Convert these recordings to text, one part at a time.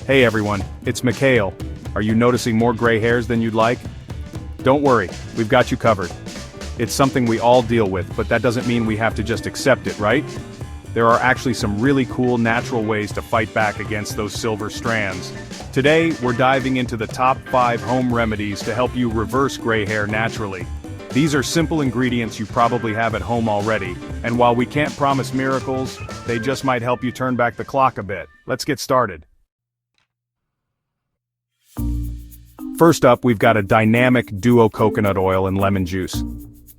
Hey everyone, it's Mikhail. Are you noticing more gray hairs than you'd like? Don't worry, we've got you covered. It's something we all deal with, but that doesn't mean we have to just accept it, right? There are actually some really cool natural ways to fight back against those silver strands. Today, we're diving into the top 5 home remedies to help you reverse gray hair naturally. These are simple ingredients you probably have at home already, and while we can't promise miracles, they just might help you turn back the clock a bit. Let's get started. First up, we've got a dynamic duo coconut oil and lemon juice.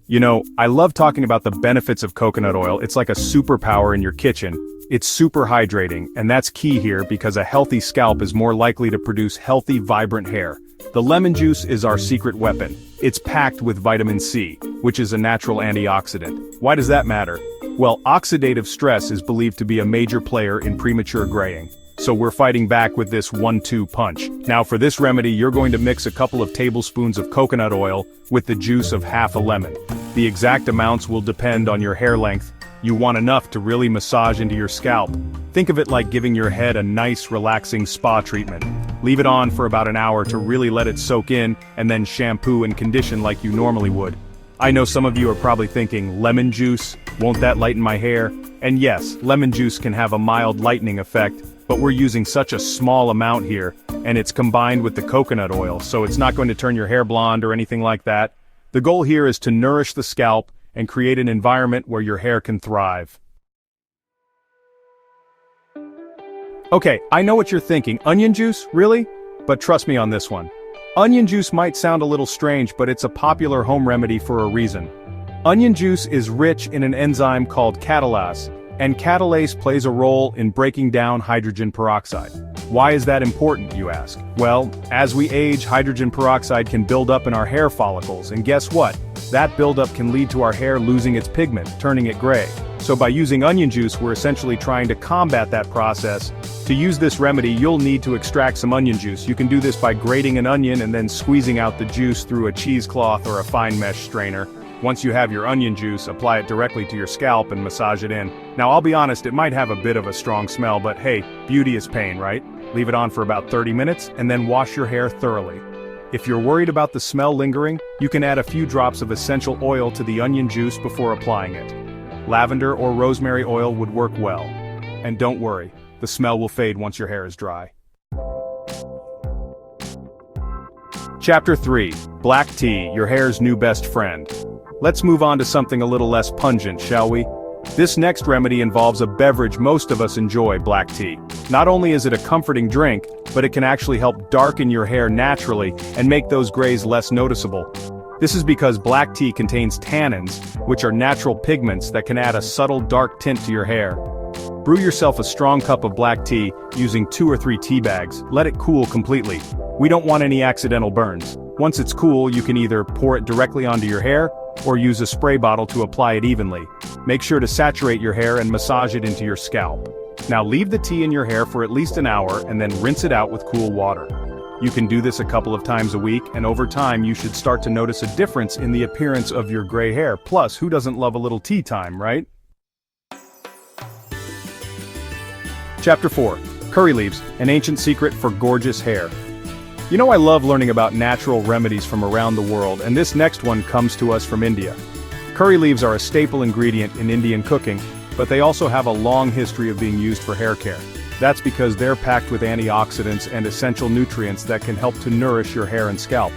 You know, I love talking about the benefits of coconut oil. It's like a superpower in your kitchen. It's super hydrating, and that's key here because a healthy scalp is more likely to produce healthy, vibrant hair. The lemon juice is our secret weapon. It's packed with vitamin C, which is a natural antioxidant. Why does that matter? Well, oxidative stress is believed to be a major player in premature graying. So we're fighting back with this 1-2 punch. Now for this remedy, you're going to mix a couple of tablespoons of coconut oil with the juice of half a lemon. The exact amounts will depend on your hair length. You want enough to really massage into your scalp. Think of it like giving your head a nice, relaxing spa treatment. Leave it on for about an hour to really let it soak in, and then shampoo and condition like you normally would. I know some of you are probably thinking, lemon juice, won't that lighten my hair? And yes, lemon juice can have a mild lightening effect, but we're using such a small amount here, and it's combined with the coconut oil, so it's not going to turn your hair blonde or anything like that. The goal here is to nourish the scalp and create an environment where your hair can thrive. Okay, I know what you're thinking, onion juice, really? But trust me on this one. Onion juice might sound a little strange, but it's a popular home remedy for a reason. Onion juice is rich in an enzyme called catalase, and catalase plays a role in breaking down hydrogen peroxide. Why is that important, you ask? Well, as we age, hydrogen peroxide can build up in our hair follicles, and guess what? That buildup can lead to our hair losing its pigment, turning it gray. So by using onion juice, we're essentially trying to combat that process. To use this remedy, you'll need to extract some onion juice. You can do this by grating an onion and then squeezing out the juice through a cheesecloth or a fine mesh strainer. Once you have your onion juice, apply it directly to your scalp and massage it in. Now I'll be honest, it might have a bit of a strong smell, but hey, beauty is pain, right? Leave it on for about 30 minutes, and then wash your hair thoroughly. If you're worried about the smell lingering, you can add a few drops of essential oil to the onion juice before applying it. Lavender or rosemary oil would work well. And don't worry, the smell will fade once your hair is dry. Chapter 3. Black tea, your hair's new best friend. Let's move on to something a little less pungent, shall we? This next remedy involves a beverage most of us enjoy, black tea. Not only is it a comforting drink, but it can actually help darken your hair naturally and make those grays less noticeable. This is because black tea contains tannins, which are natural pigments that can add a subtle dark tint to your hair. Brew yourself a strong cup of black tea using 2 or 3 tea bags. Let it cool completely. We don't want any accidental burns. Once it's cool, you can either pour it directly onto your hair, or use a spray bottle to apply it evenly. Make sure to saturate your hair and massage it into your scalp. Now leave the tea in your hair for at least an hour and then rinse it out with cool water. You can do this a couple of times a week, and over time you should start to notice a difference in the appearance of your gray hair. Plus, who doesn't love a little tea time, right? Chapter 4. Curry leaves, an ancient secret for gorgeous hair. You know, I love learning about natural remedies from around the world, and this next one comes to us from India. Curry leaves are a staple ingredient in Indian cooking, but they also have a long history of being used for hair care. That's because they're packed with antioxidants and essential nutrients that can help to nourish your hair and scalp.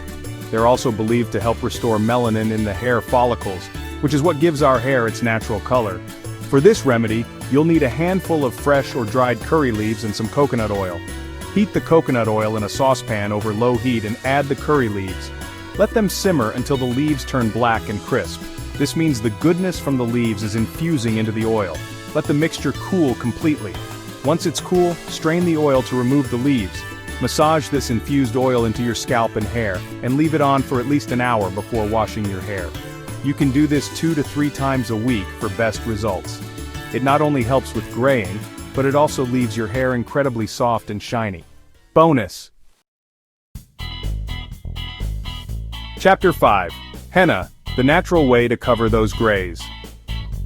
They're also believed to help restore melanin in the hair follicles, which is what gives our hair its natural color. For this remedy, you'll need a handful of fresh or dried curry leaves and some coconut oil. Heat the coconut oil in a saucepan over low heat and add the curry leaves. Let them simmer until the leaves turn black and crisp. This means the goodness from the leaves is infusing into the oil. Let the mixture cool completely. Once it's cool, strain the oil to remove the leaves. Massage this infused oil into your scalp and hair, and leave it on for at least an hour before washing your hair. You can do this 2 to 3 times a week for best results. It not only helps with graying, but it also leaves your hair incredibly soft and shiny. Bonus! Chapter 5. Henna, the natural way to cover those grays.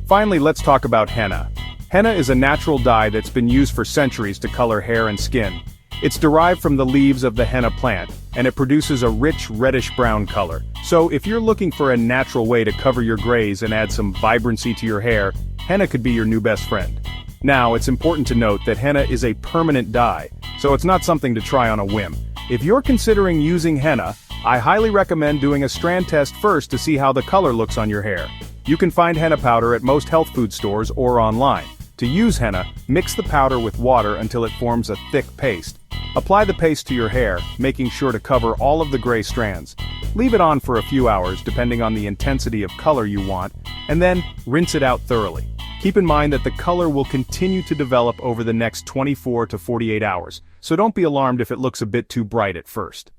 Finally, let's talk about henna. Henna is a natural dye that's been used for centuries to color hair and skin. It's derived from the leaves of the henna plant, and it produces a rich reddish-brown color. So if you're looking for a natural way to cover your grays and add some vibrancy to your hair, henna could be your new best friend. Now, it's important to note that henna is a permanent dye, so it's not something to try on a whim. If you're considering using henna, I highly recommend doing a strand test first to see how the color looks on your hair. You can find henna powder at most health food stores or online. To use henna, mix the powder with water until it forms a thick paste. Apply the paste to your hair, making sure to cover all of the gray strands. Leave it on for a few hours depending on the intensity of color you want, and then rinse it out thoroughly. Keep in mind that the color will continue to develop over the next 24 to 48 hours, so don't be alarmed if it looks a bit too bright at first.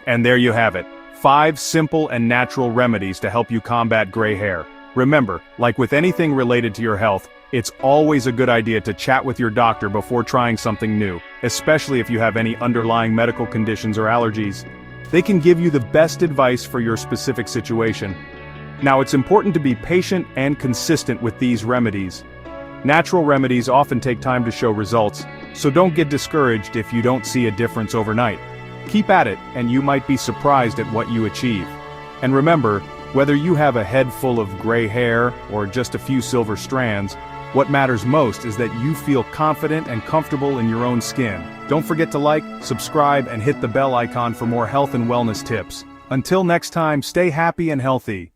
And there you have it, 5 simple and natural remedies to help you combat gray hair. Remember, like with anything related to your health, it's always a good idea to chat with your doctor before trying something new, especially if you have any underlying medical conditions or allergies. They can give you the best advice for your specific situation. Now, it's important to be patient and consistent with these remedies. Natural remedies often take time to show results, so don't get discouraged if you don't see a difference overnight. Keep at it, and you might be surprised at what you achieve. And remember, whether you have a head full of gray hair or just a few silver strands, what matters most is that you feel confident and comfortable in your own skin. Don't forget to like, subscribe, and hit the bell icon for more health and wellness tips. Until next time, stay happy and healthy.